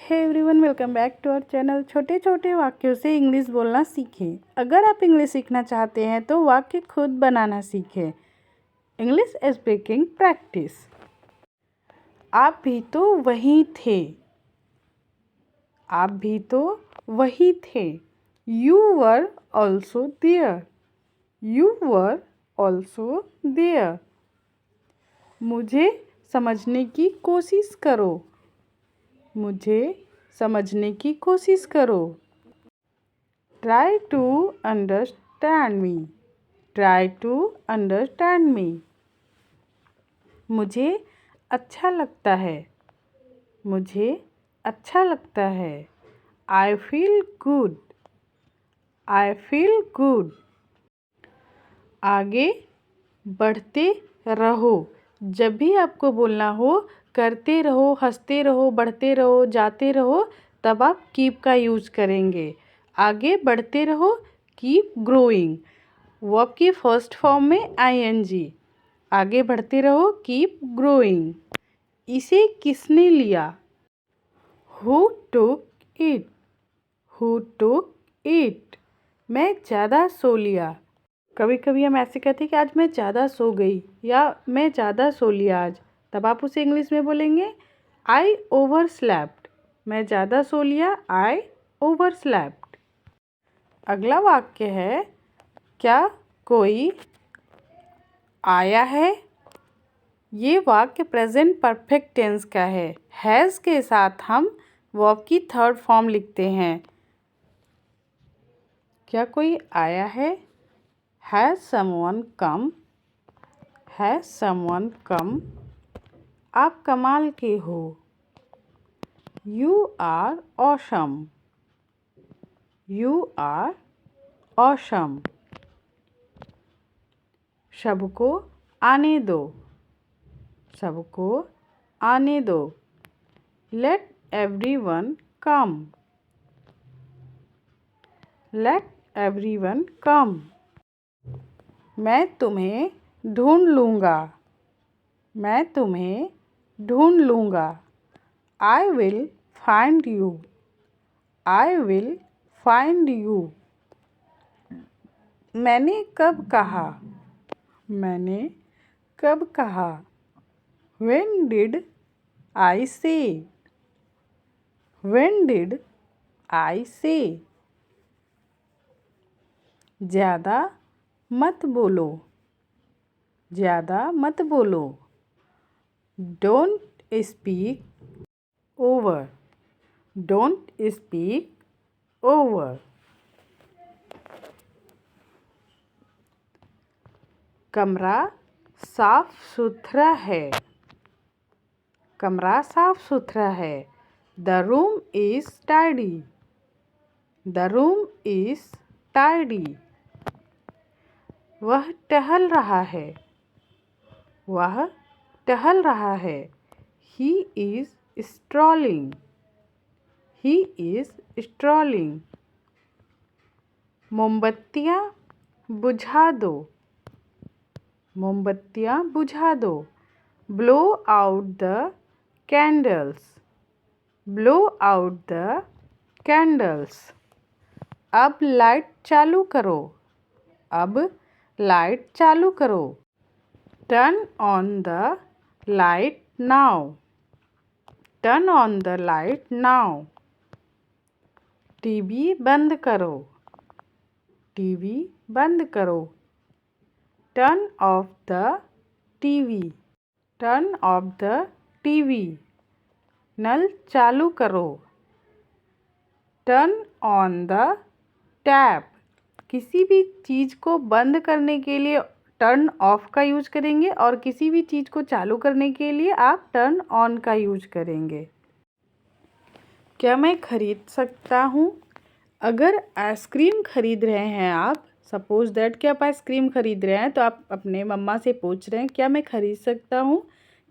Hey everyone, welcome back to our channel. छोटे छोटे वाक्यों से इंग्लिश बोलना सीखें। अगर आप इंग्लिश सीखना चाहते हैं तो वाक्य खुद बनाना सीखें। English speaking practice. आप भी तो वहीं थे। आप भी तो वहीं थे। You were also there. You were also there. मुझे समझने की कोशिश करो। मुझे समझने की कोशिश करो। Try to understand me. Try to understand me. मुझे अच्छा लगता है। मुझे अच्छा लगता है। I feel good. I feel good. आगे बढ़ते रहो। जब भी आपको बोलना हो करते रहो, हंसते रहो, बढ़ते रहो, जाते रहो, तब आप कीप का यूज करेंगे। आगे बढ़ते रहो, कीप ग्रोइंग। वर्ब की फर्स्ट फॉर्म में आईएनजी। आगे बढ़ते रहो, कीप ग्रोइंग। इसे किसने लिया? Who took it. Who took it. मैं ज़्यादा सो लिया। कभी कभी हम ऐसे कहते हैं कि आज मैं ज़्यादा सो गई या मैं ज़्यादा सो लिया आज। तब आप उसे इंग्लिश में बोलेंगे आई ओवर स्लैप्ड। मैं ज़्यादा सो लिया, आई ओवर स्लैप्ड। अगला वाक्य है, क्या कोई आया है? ये वाक्य प्रेजेंट परफेक्ट टेंस का है। हैज़ के साथ हम वर्ब की थर्ड फॉर्म लिखते हैं। क्या कोई आया है? Has someone come? Has someone come? आप कमाल के हो। You are awesome. You are awesome. सबको आने दो। सबको आने दो। Let everyone come. Let everyone come. मैं तुम्हें ढूंढ लूँगा। मैं तुम्हें ढूंढ लूँगा। I will find you. I will find you. मैंने कब कहा? मैंने कब कहा? When did I say? When did I say? ज़्यादा मत बोलो। ज़्यादा मत बोलो। Don't speak over. Don't speak over. कमरा साफ सुथरा है। कमरा साफ सुथरा है। The room is tidy. The room is tidy. वह टहल रहा है। वह टहल रहा है। He is strolling. He is strolling. मोमबत्तियाँ बुझा दो। मोमबत्तियाँ बुझा दो। Blow out the candles. Blow out the candles. अब लाइट चालू करो। अब लाइट चालू करो। Turn on the light now. Turn on the light now. TV बंद करो। टीवी बंद करो। Turn off the TV. Turn off the TV. नल चालू करो। Turn on the tap. किसी भी चीज़ को बंद करने के लिए टर्न ऑफ का यूज करेंगे और किसी भी चीज़ को चालू करने के लिए आप टर्न ऑन का यूज करेंगे। क्या मैं खरीद सकता हूँ? अगर आइसक्रीम खरीद रहे हैं आप, सपोज दैट कि आप आइसक्रीम खरीद रहे हैं, तो आप अपने मम्मा से पूछ रहे हैं क्या मैं खरीद सकता हूँ?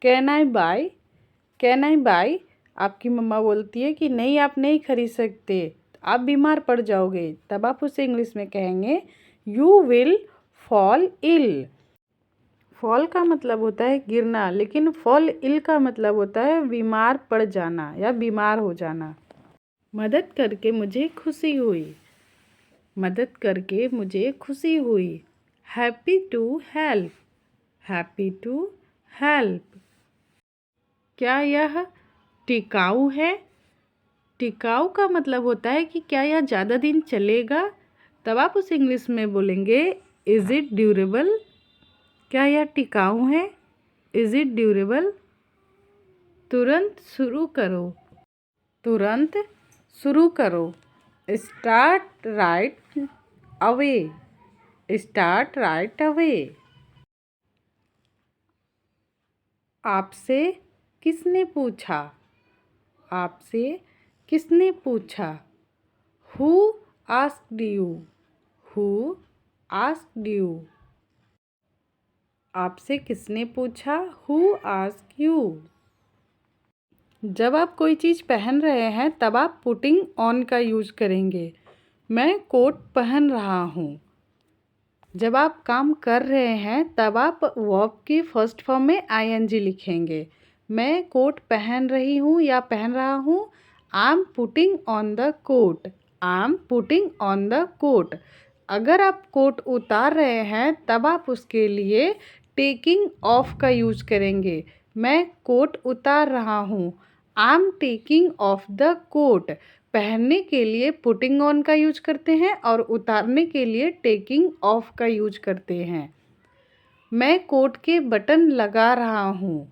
Can I buy? Can I buy? आपकी मम्मा बोलती है कि नहीं, आप नहीं खरीद सकते, आप बीमार पड़ जाओगे। तब आप उसे इंग्लिश में कहेंगे you will fall ill. Fall का मतलब होता है गिरना, लेकिन फॉल इल का मतलब होता है बीमार पड़ जाना या बीमार हो जाना। मदद करके मुझे खुशी हुई। मदद करके मुझे खुशी हुई। Happy to help. Happy to help. क्या यह टिकाऊ है? टिकाऊ का मतलब होता है कि क्या यह ज़्यादा दिन चलेगा। तब आप उसे इंग्लिश में बोलेंगे इज़ इट ड्यूरेबल। क्या यह टिकाऊ है? Is it durable. तुरंत शुरू करो। तुरंत शुरू करो। Start right away. Start right away. आपसे किसने पूछा? आपसे किसने पूछा? Who asked you. Who asked you. आपसे किसने पूछा? Who asked you. जब आप कोई चीज़ पहन रहे हैं तब आप पुटिंग ऑन का यूज़ करेंगे। मैं कोट पहन रहा हूँ। जब आप काम कर रहे हैं तब आप वर्ब की फर्स्ट फॉर्म में आईएनजी लिखेंगे। मैं कोट पहन रही हूँ या पहन रहा हूँ। I am putting on the coat. I am putting on the coat. अगर आप कोट उतार रहे हैं तब आप उसके लिए टेकिंग ऑफ का यूज़ करेंगे। मैं कोट उतार रहा हूँ। I am taking off the coat. पहनने के लिए पुटिंग ऑन का यूज करते हैं और उतारने के लिए टेकिंग ऑफ का यूज करते हैं। मैं कोट के बटन लगा रहा हूँ।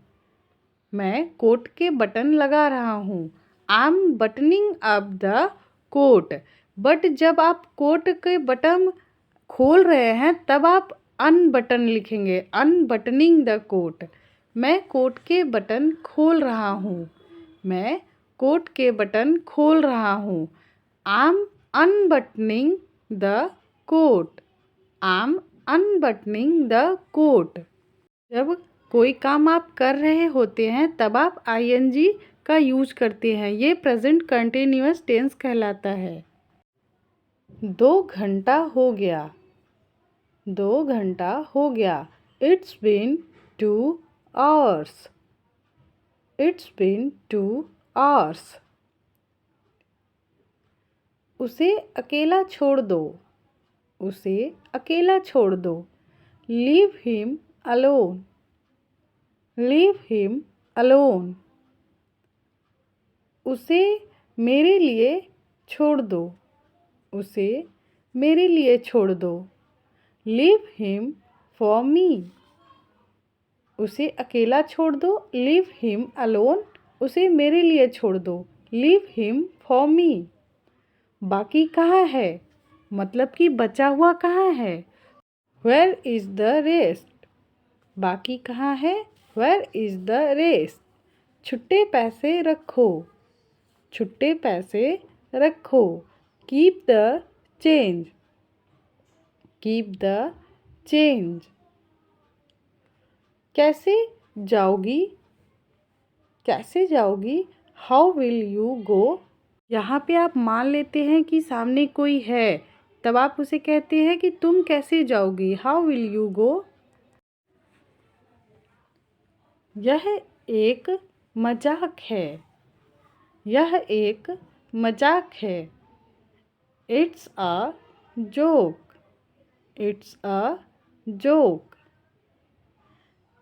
मैं कोट के बटन लगा रहा हूँ। I am buttoning up the coat. But जब आप कोट के बटन खोल रहे हैं तब आप अनबटन लिखेंगे। अनबटनिंग द कोट। मैं कोट के बटन खोल रहा हूँ। मैं कोट के बटन खोल रहा हूँ। I am unbuttoning the coat. I am unbuttoning the coat. जब कोई काम आप कर रहे होते हैं तब आप आईएनजी का यूज करते हैं। ये प्रेजेंट कंटिन्यूअस टेंस कहलाता है। 2 घंटा हो गया। 2 घंटा हो गया। It's been 2 hours। It's been 2 hours। उसे अकेला छोड़ दो। उसे अकेला छोड़ दो। Leave him alone. Leave him alone. उसे मेरे लिए छोड़ दो। उसे मेरे लिए छोड़ दो। Leave him for me. उसे अकेला छोड़ दो। Leave him alone. उसे मेरे लिए छोड़ दो। Leave him for me. बाकी कहाँ है? मतलब कि बचा हुआ कहाँ है? Where is the rest? बाकी कहाँ है? Where is the rest? छुट्टे पैसे रखो। छुट्टे पैसे रखो। Keep the change। Keep the change। कैसे जाओगी? कैसे जाओगी? How will you go? यहाँ पे आप मान लेते हैं कि सामने कोई है, तब आप उसे कहते हैं कि तुम कैसे जाओगी। How will you go. यह एक मजाक है। यह एक मजाक है। It's a joke. It's a joke.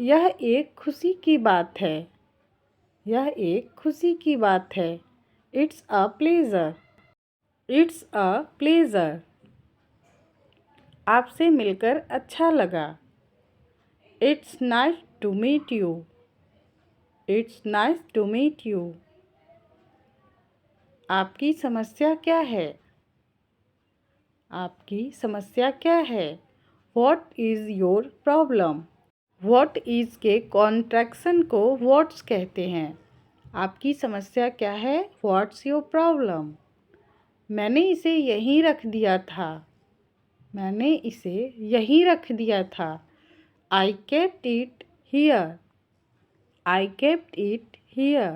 यह एक खुशी की बात है। यह एक खुशी की बात है। It's a pleasure. It's a pleasure. आपसे मिलकर अच्छा लगा। It's nice to meet you. It's nice to meet you. आपकी समस्या क्या है? आपकी समस्या क्या है? What is your problem. What is के कॉन्ट्रैक्शन को व्हाट्स कहते हैं। आपकी समस्या क्या है? What's your problem. मैंने इसे यहीं रख दिया था। मैंने इसे यहीं रख दिया था। I kept it here। I kept it here।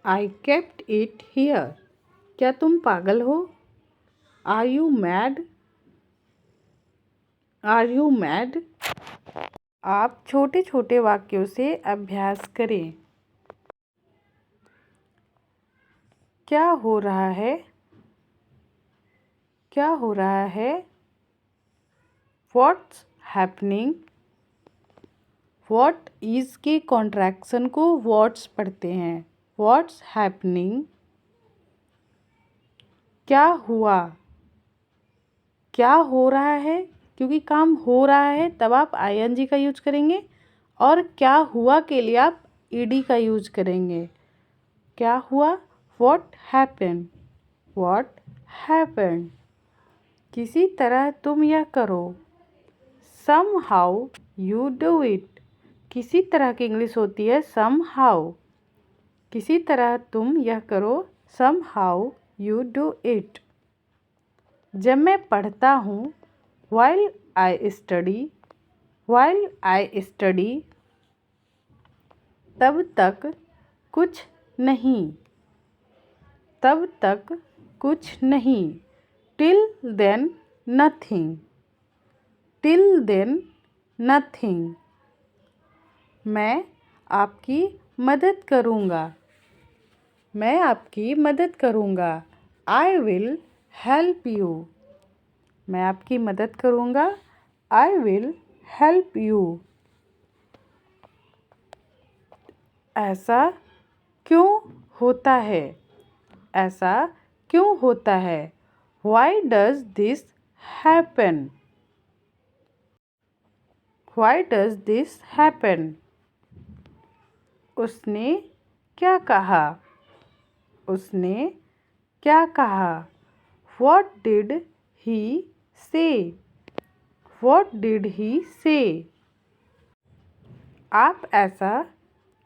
I kept it here। क्या तुम पागल हो? Are you mad? Are you mad? आप छोटे छोटे वाक्यों से अभ्यास करें। क्या हो रहा है? क्या हो रहा है? What's happening? What is के कॉन्ट्रैक्शन को what's पढ़ते हैं। What's happening? क्या हुआ? क्या हो रहा है? क्योंकि काम हो रहा है तब आप ing का यूज करेंगे और क्या हुआ के लिए आप ed का यूज करेंगे। क्या हुआ? What happened? What happened? किसी तरह तुम यह करो। Somehow you do it. किसी तरह की इंग्लिश होती है somehow। किसी तरह तुम यह करो। Somehow you do it. जब मैं पढ़ता हूँ while I study, while I study, तब तक कुछ नहीं, तब तक कुछ नहीं, till then nothing, till then nothing. मैं आपकी मदद करूँगा, मैं आपकी मदद करूँगा। I will help you. मैं आपकी मदद करूँगा। I will help you. ऐसा क्यों होता है? ऐसा क्यों होता है? Why does this happen? Why does this happen? उसने क्या कहा? उसने क्या कहा? What did he say? What did he say? आप ऐसा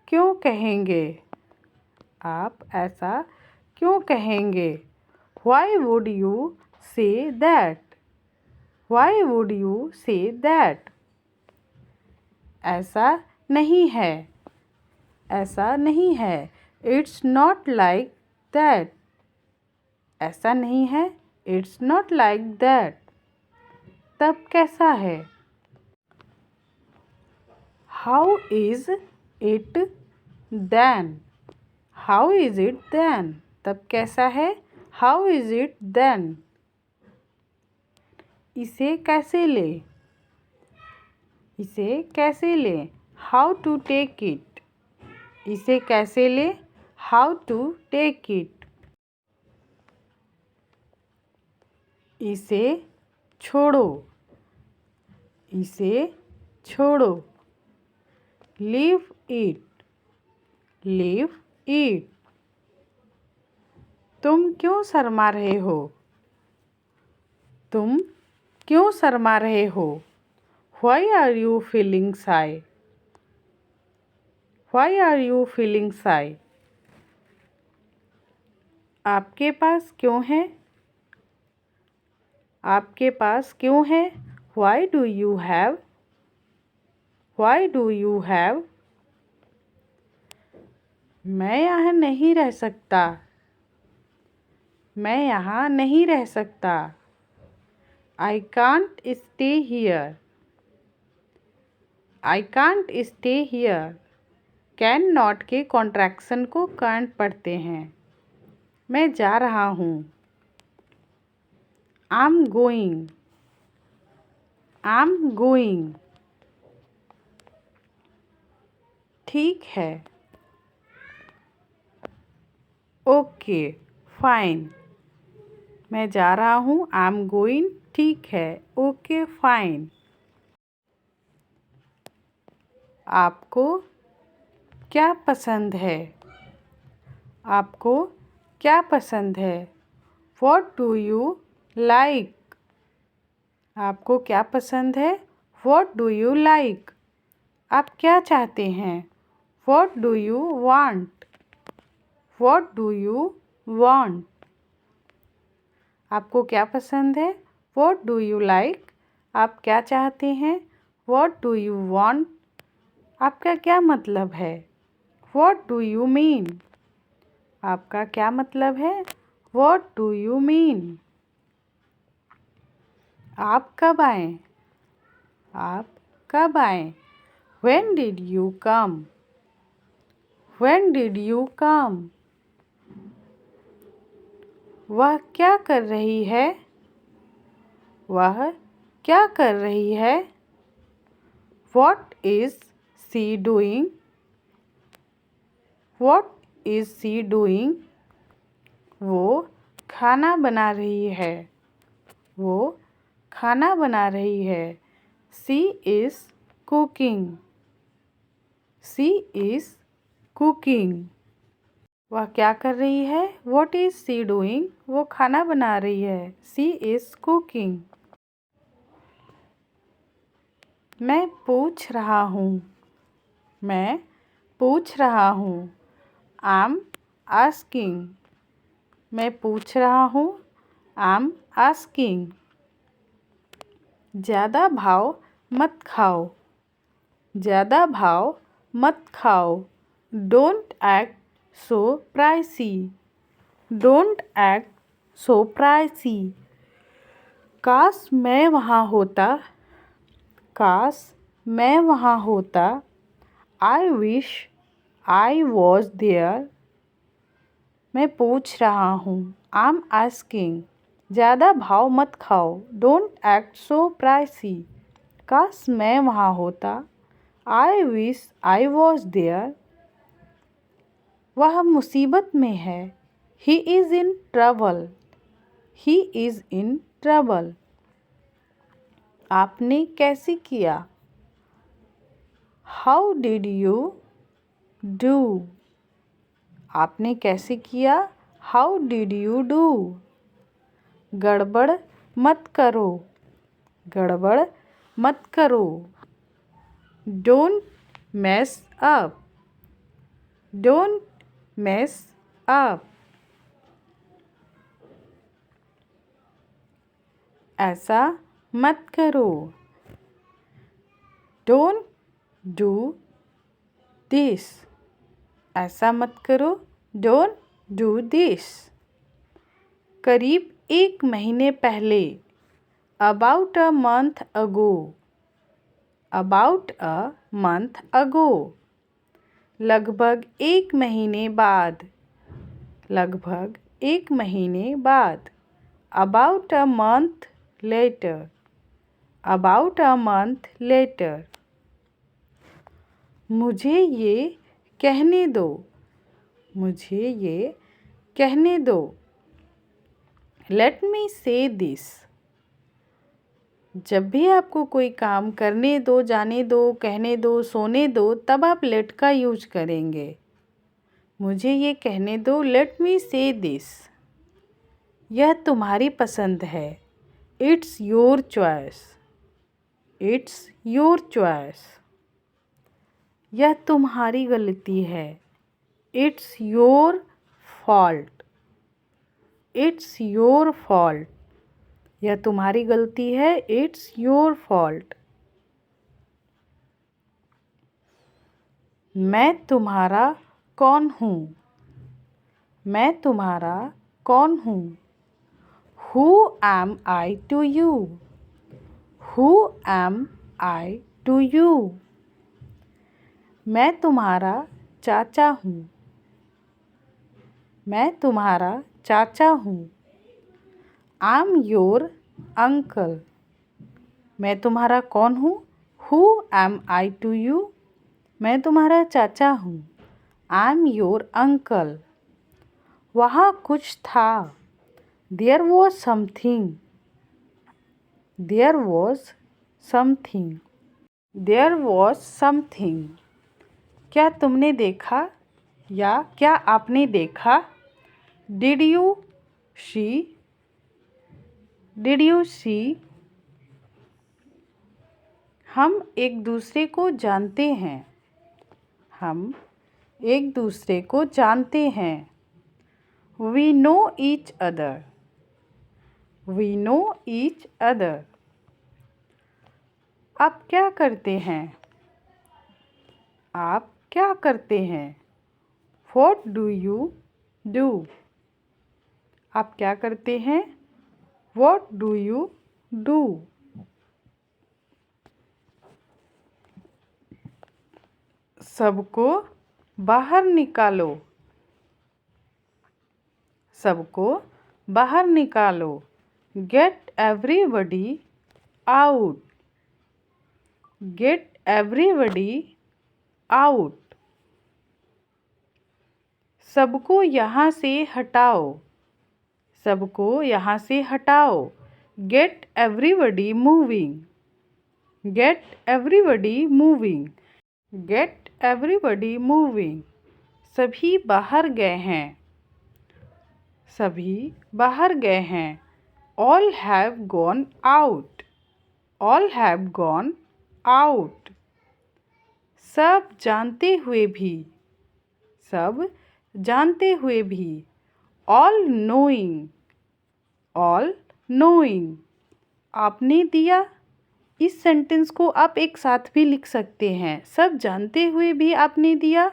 क्यों कहेंगे? आप ऐसा क्यों कहेंगे? Why would you say that? Why would you say that? ऐसा नहीं है, ऐसा नहीं है। It's not like that. ऐसा नहीं है। It's not like that. तब कैसा है? How is it then? How is it then? तब कैसा है? How is it then? इसे कैसे ले? इसे कैसे ले? How to take it? इसे कैसे ले? How to take it? इसे छोड़ो, इसे छोड़ो। Leave it, leave it. तुम क्यों शर्मा रहे हो? तुम क्यों शर्मा रहे हो? Why are you feeling shy? Why are you feeling shy? आपके पास क्यों है? आपके पास क्यों है? Why do you have? Why do you have? मैं यहाँ नहीं रह सकता, मैं यहाँ नहीं रह सकता। I can't stay here. I can't stay here. Can not के कॉन्ट्रैक्शन को can't पढ़ते हैं। मैं जा रहा हूँ। I'm going. I'm going. ठीक है। Okay fine. मैं जा रहा हूँ। I'm going. ठीक है। Okay fine. आपको क्या पसंद है? आपको क्या पसंद है? What do you like? आपको क्या पसंद है? What do you like? आप क्या चाहते हैं? What do you want? What do you want? आपको क्या पसंद है? What do you like? आप क्या चाहते हैं? What do you want? आपका क्या मतलब है? What do you mean? आपका क्या मतलब है? What do you mean? आप कब आएँ? आप कब आएँ? When did you come? When did you come? वह क्या कर रही है? वह क्या कर रही है? What is she doing? What is she doing? वो खाना बना रही है। वो खाना बना रही है। She is cooking. She is cooking. वह क्या कर रही है? What is she doing? वो खाना बना रही है। She is cooking. मैं पूछ रहा हूँ। मैं पूछ रहा हूँ। I'm asking. मैं पूछ रहा हूँ। I'm asking. ज़्यादा भाव मत खाओ। ज़्यादा भाव मत खाओ। Don't act so pricey. Don't act so pricey. काश मैं वहाँ होता। काश मैं वहाँ होता। I wish I was there. मैं पूछ रहा हूँ। I'm asking. ज़्यादा भाव मत खाओ। Don't act so pricey. काश मैं वहाँ होता। I wish I was there. वह मुसीबत में है। He is in trouble. He is in trouble. आपने कैसे किया? How did you do? आपने कैसे किया? How did you do? गड़बड़ मत करो। गड़बड़ मत करो। Don't mess up. Don't mess up. ऐसा मत करो। Don't do this. ऐसा मत करो। Don't do this. करीब 1 महीने पहले। About a month ago. About a month ago. लगभग 1 महीने बाद। लगभग 1 महीने बाद। About a month later. About a month later. मुझे ये कहने दो। मुझे ये कहने दो। Let me say this. जब भी आपको कोई काम करने दो, जाने दो, कहने दो, सोने दो, तब आप let का यूज करेंगे। मुझे ये कहने दो। Let me say this. यह तुम्हारी पसंद है। It's your choice. It's your choice. यह तुम्हारी गलती है। It's your fault. It's your fault. यह तुम्हारी गलती है। It's your fault. मैं तुम्हारा कौन हूँ? मैं तुम्हारा कौन हूँ? Who am I to you? Who am I to you? मैं तुम्हारा चाचा हूँ। मैं तुम्हारा चाचा हूँ। I'm your uncle. मैं तुम्हारा कौन हूँ? Who am I to you? मैं तुम्हारा चाचा हूँ। I'm your uncle. वहाँ कुछ था। There was something. There was something. There was something. क्या तुमने देखा या क्या आपने देखा? Did you see? Did you see? हम एक दूसरे को जानते हैं। हम एक दूसरे को जानते हैं। We know each other. We know each other. आप क्या करते हैं? आप क्या करते हैं? What do you do? आप क्या करते हैं? What do you do? सबको बाहर निकालो। सबको बाहर निकालो। Get everybody out. Get everybody out. सबको यहाँ से हटाओ। सबको यहाँ से हटाओ। Get everybody moving. Get everybody moving. Get everybody moving. सभी बाहर गए हैं। सभी बाहर गए हैं। All have gone out. All have gone out. सब जानते हुए भी। सब जानते हुए भी। All knowing. All knowing. आपने दिया। इस सेंटेंस को आप एक साथ भी लिख सकते हैं। सब जानते हुए भी आपने दिया।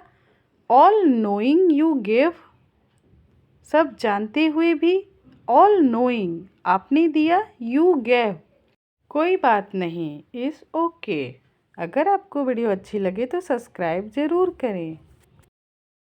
All knowing you gave. सब जानते हुए भी ऑल नोइंग आपने दिया। You gave. कोई बात नहीं, इज़ ओके। अगर आपको वीडियो अच्छी लगे तो सब्सक्राइब ज़रूर करें।